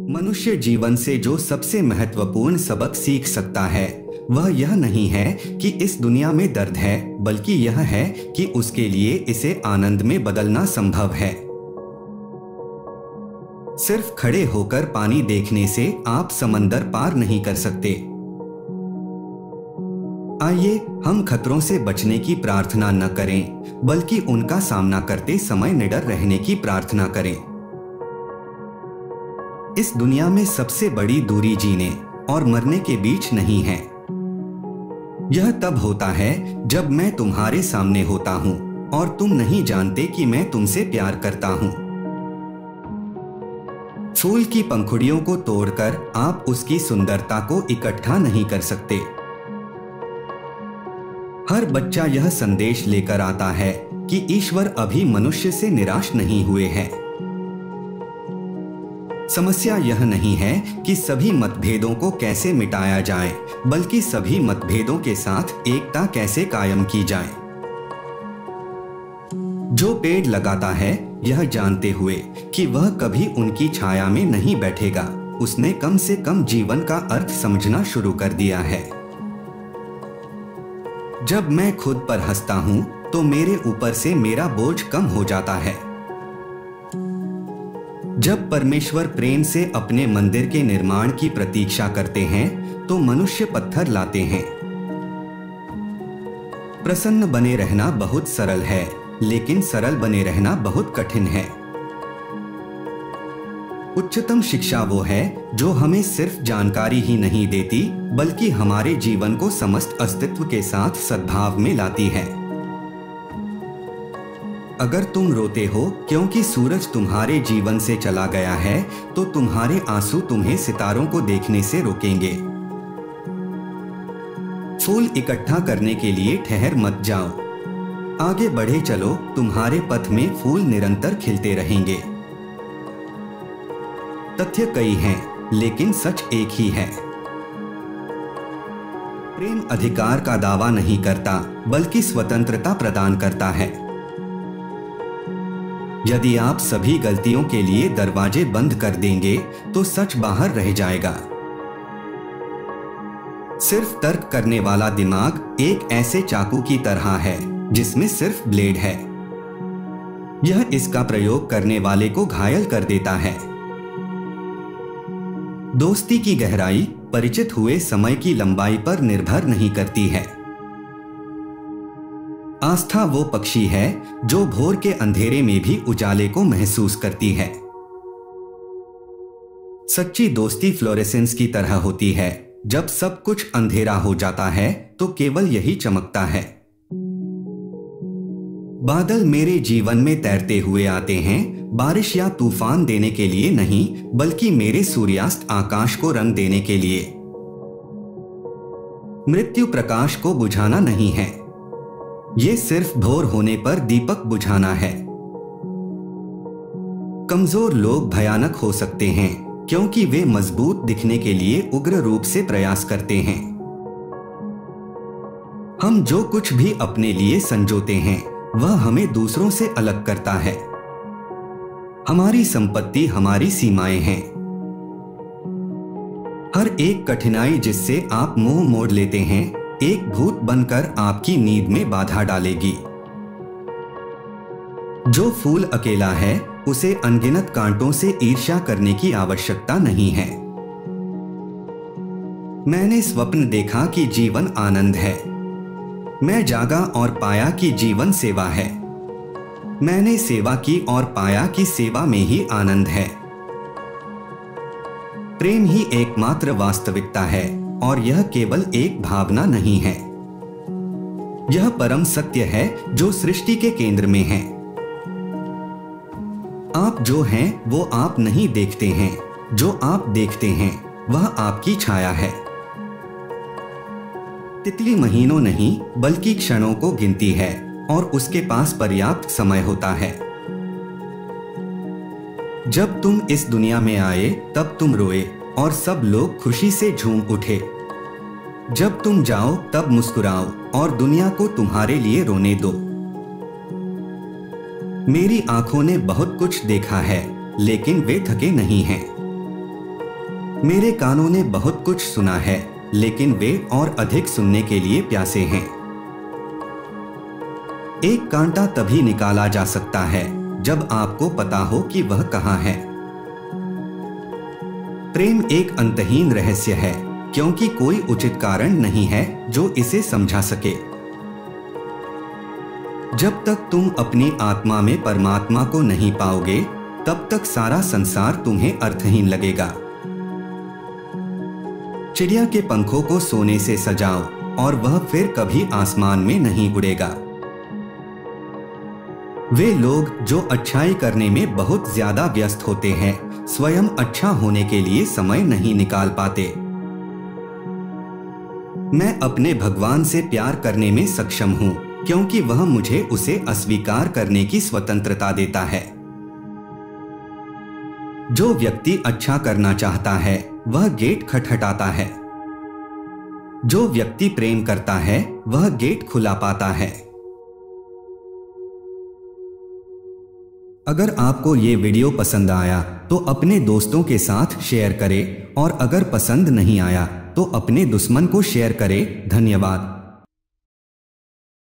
मनुष्य जीवन से जो सबसे महत्वपूर्ण सबक सीख सकता है वह यह नहीं है कि इस दुनिया में दर्द है, बल्कि यह है कि उसके लिए इसे आनंद में बदलना संभव है। सिर्फ खड़े होकर पानी देखने से आप समंदर पार नहीं कर सकते। आइए हम खतरों से बचने की प्रार्थना न करें, बल्कि उनका सामना करते समय निडर रहने की प्रार्थना करें। इस दुनिया में सबसे बड़ी दूरी जीने और मरने के बीच नहीं है। यह तब होता है जब मैं तुम्हारे सामने होता हूं और तुम नहीं जानते कि मैं तुमसे प्यार करता हूं। फूल की पंखुड़ियों को तोड़कर आप उसकी सुंदरता को इकट्ठा नहीं कर सकते। हर बच्चा यह संदेश लेकर आता है कि ईश्वर अभी मनुष्य से निराश नहीं हुए हैं। समस्या यह नहीं है कि सभी मतभेदों को कैसे मिटाया जाए, बल्कि सभी मतभेदों के साथ एकता कैसे कायम की जाए। जो पेड़ लगाता है यह जानते हुए कि वह कभी उनकी छाया में नहीं बैठेगा, उसने कम से कम जीवन का अर्थ समझना शुरू कर दिया है। जब मैं खुद पर हंसता हूं तो मेरे ऊपर से मेरा बोझ कम हो जाता है। जब परमेश्वर प्रेम से अपने मंदिर के निर्माण की प्रतीक्षा करते हैं तो मनुष्य पत्थर लाते हैं। प्रसन्न बने रहना बहुत सरल है, लेकिन सरल बने रहना बहुत कठिन है। उच्चतम शिक्षा वो है जो हमें सिर्फ जानकारी ही नहीं देती, बल्कि हमारे जीवन को समस्त अस्तित्व के साथ सद्भाव में लाती है। अगर तुम रोते हो क्योंकि सूरज तुम्हारे जीवन से चला गया है, तो तुम्हारे आंसू तुम्हें सितारों को देखने से रोकेंगे। फूल इकट्ठा करने के लिए ठहर मत जाओ, आगे बढ़े चलो, तुम्हारे पथ में फूल निरंतर खिलते रहेंगे। तथ्य कई हैं, लेकिन सच एक ही है। प्रेम अधिकार का दावा नहीं करता, बल्कि स्वतंत्रता प्रदान करता है। यदि आप सभी गलतियों के लिए दरवाजे बंद कर देंगे तो सच बाहर रह जाएगा। सिर्फ तर्क करने वाला दिमाग एक ऐसे चाकू की तरह है जिसमें सिर्फ ब्लेड है। यह इसका प्रयोग करने वाले को घायल कर देता है। दोस्ती की गहराई परिचित हुए समय की लंबाई पर निर्भर नहीं करती है। आस्था वो पक्षी है जो भोर के अंधेरे में भी उजाले को महसूस करती है। सच्ची दोस्ती फ्लोरेसेंस की तरह होती है। जब सब कुछ अंधेरा हो जाता है तो केवल यही चमकता है। बादल मेरे जीवन में तैरते हुए आते हैं, बारिश या तूफान देने के लिए नहीं, बल्कि मेरे सूर्यास्त आकाश को रंग देने के लिए। मृत्यु प्रकाश को बुझाना नहीं है, ये सिर्फ भोर होने पर दीपक बुझाना है। कमजोर लोग भयानक हो सकते हैं क्योंकि वे मजबूत दिखने के लिए उग्र रूप से प्रयास करते हैं। हम जो कुछ भी अपने लिए संजोते हैं वह हमें दूसरों से अलग करता है। हमारी संपत्ति हमारी सीमाएं हैं। हर एक कठिनाई जिससे आप मुंह मोड़ लेते हैं एक भूत बनकर आपकी नींद में बाधा डालेगी। जो फूल अकेला है उसे अनगिनत कांटों से ईर्ष्या करने की आवश्यकता नहीं है। मैंने स्वप्न देखा कि जीवन आनंद है। मैं जागा और पाया कि जीवन सेवा है। मैंने सेवा की और पाया कि सेवा में ही आनंद है। प्रेम ही एकमात्र वास्तविकता है और यह केवल एक भावना नहीं है। यह परम सत्य है जो सृष्टि के केंद्र में है। आप जो हैं वो आप नहीं देखते हैं, जो आप देखते हैं वह आपकी छाया है। तितली महीनों नहीं बल्कि क्षणों को गिनती है और उसके पास पर्याप्त समय होता है। जब तुम इस दुनिया में आए तब तुम रोए और सब लोग खुशी से झूम उठे। जब तुम जाओ तब मुस्कुराओ और दुनिया को तुम्हारे लिए रोने दो। मेरी आंखों ने बहुत कुछ देखा है, लेकिन वे थके नहीं हैं। मेरे कानों ने बहुत कुछ सुना है, लेकिन वे और अधिक सुनने के लिए प्यासे हैं। एक कांटा तभी निकाला जा सकता है जब आपको पता हो कि वह कहाँ है। प्रेम एक अंतहीन रहस्य है, क्योंकि कोई उचित कारण नहीं है जो इसे समझा सके। जब तक तुम अपनी आत्मा में परमात्मा को नहीं पाओगे, तब तक सारा संसार तुम्हें अर्थहीन लगेगा। चिड़िया के पंखों को सोने से सजाओ और वह फिर कभी आसमान में नहीं उड़ेगा। वे लोग जो अच्छाई करने में बहुत ज्यादा व्यस्त होते हैं, स्वयं अच्छा होने के लिए समय नहीं निकाल पाते। मैं अपने भगवान से प्यार करने में सक्षम हूं, क्योंकि वह मुझे उसे अस्वीकार करने की स्वतंत्रता देता है। जो व्यक्ति अच्छा करना चाहता है वह गेट खटखटाता है। जो व्यक्ति प्रेम करता है वह गेट खुला पाता है। अगर आपको ये वीडियो पसंद आया तो अपने दोस्तों के साथ शेयर करें, और अगर पसंद नहीं आया तो अपने दुश्मन को शेयर करें। धन्यवाद।